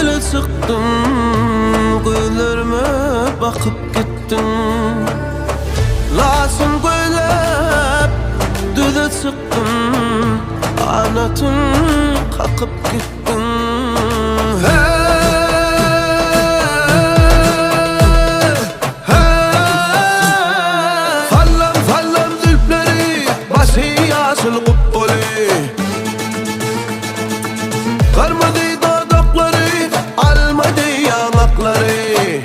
Yola çıktım, gözlerime bakıp gittim. Lasın göylep düze çıktım, anatın kakıp gittim. Fallam fallam zülfleri, başı yaşıl kubboli. Karmadı dudakları, almadı yanakları.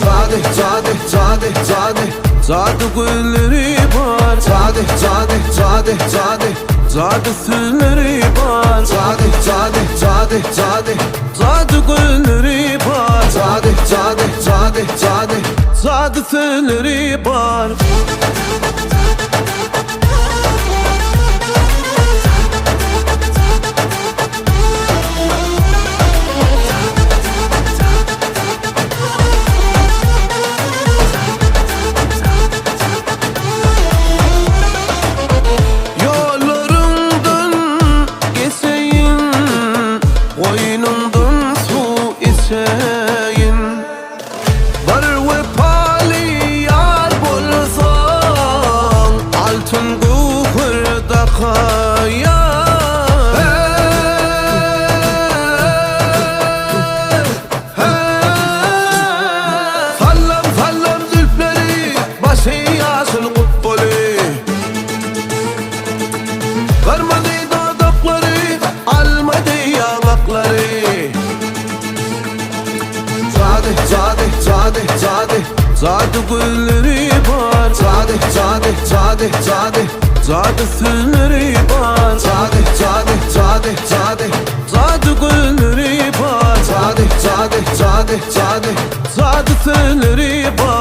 Zade, zade, zade, zade, zade gülleri var. Zade, zade, zade, zade, zade sülleri var. Zade, zade, zade, zade, zade gülleri var. Zade, zade, zade, zade, zade sülleri var. Koynumdan su içeyin. Var ve pali yar bulsan, altın kuhurda kayan. Fallam fallam zülfleri, başı yaşıl kubboli. Karmadı dudakları, almadı yanakları. Zade, zade, zade, zade, zade gülleri var. Zade, zade, zade, zade, zade sülleri var. Zade, zade, zade, zade, zade gülleri var. Zade, zade, zade, zade, zade sülleri var.